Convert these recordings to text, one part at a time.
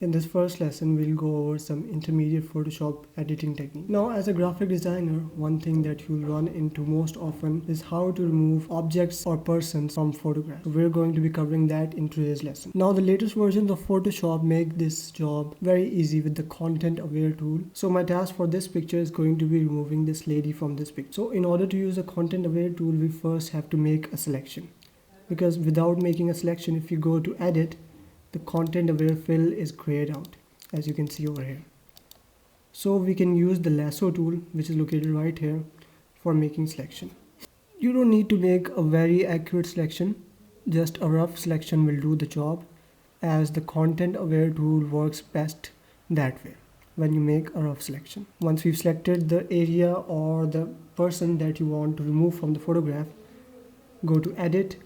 In this first lesson, we'll go over some intermediate Photoshop editing technique. Now, as a graphic designer, one thing that you'll run into most often is how to remove objects or persons from photographs. So we're going to be covering that in today's lesson. Now, the latest versions of Photoshop make this job very easy with the content aware tool. So my task for this picture is going to be removing this lady from this picture. So in order to use a content aware tool, we first have to make a selection. Because without making a selection, if you go to edit, the content aware fill is grayed out, as you can see over here. So we can use the lasso tool, which is located right here, for making selection. You don't need to make a very accurate selection, just a rough selection will do the job, as the content aware tool works best that way when you make a rough selection. Once we've selected the area or the person that you want to remove from the photograph, go to edit,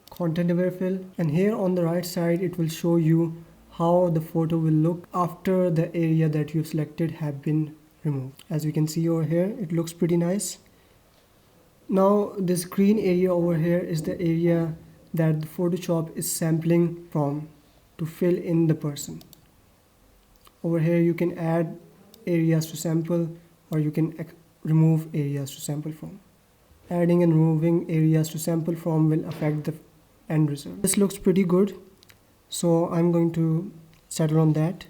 content aware fill, and here on the right side it will show you how the photo will look after the area that you've selected have been removed. As we can see over here, it looks pretty nice. Now this green area over here is the area that the Photoshop is sampling from to fill in the person. Over here you can add areas to sample, or you can remove areas to sample from. Adding and removing areas to sample from will affect the end result. This looks pretty good, so I'm going to settle on that.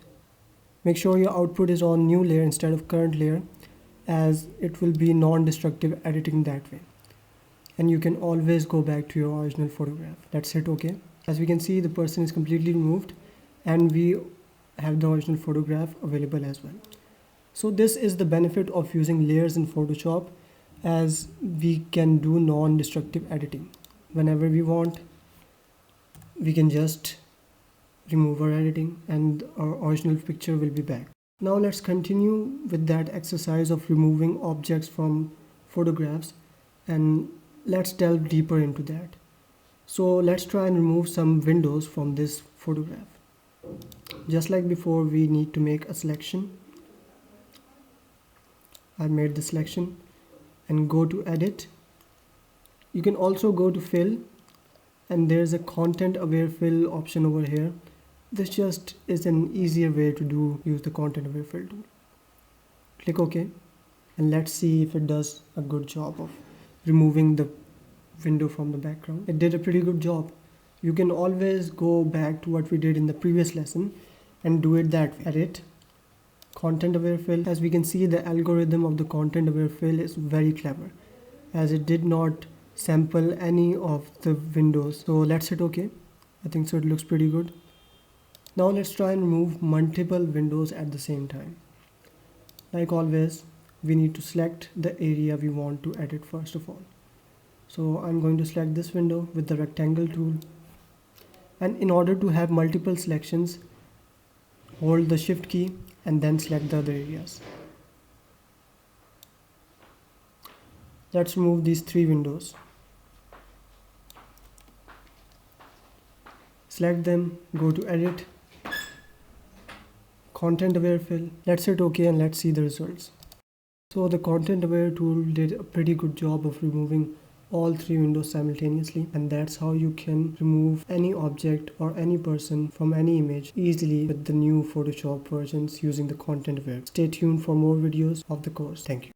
Make sure your output is on new layer instead of current layer, as it will be non-destructive editing that way, and you can always go back to your original photograph. Let's hit OK. As we can see, the person is completely removed and we have the original photograph available as well. So this is the benefit of using layers in Photoshop, as we can do non-destructive editing. Whenever we want, we can just remove our editing and our original picture will be back. Now let's continue with that exercise of removing objects from photographs, and let's delve deeper into that. So let's try and remove some windows from this photograph. Just like before, we need to make a selection. I made the selection and go to edit. You can also go to fill, and there's a content aware fill option over here. This just is an easier way to use the content aware fill tool. Click OK, and let's see if it does a good job of removing the window from the background. It did a pretty good job. You can always go back to what we did in the previous lesson and do it that way. Edit, content aware fill. As we can see, the algorithm of the content aware fill is very clever, as it did not sample any of the windows. So let's hit OK. I think so it looks pretty good. Now let's try and remove multiple windows at the same time. Like always, we need to select the area we want to edit first of all. So I'm going to select this window with the rectangle tool, and in order to have multiple selections, hold the shift key and then select the other areas. Let's remove these 3 windows. Select them, go to edit, content aware fill. Let's hit OK and let's see the results. So the content aware tool did a pretty good job of removing all 3 windows simultaneously, and that's how you can remove any object or any person from any image easily with the new Photoshop versions using the content aware. Stay tuned for more videos of the course. Thank you.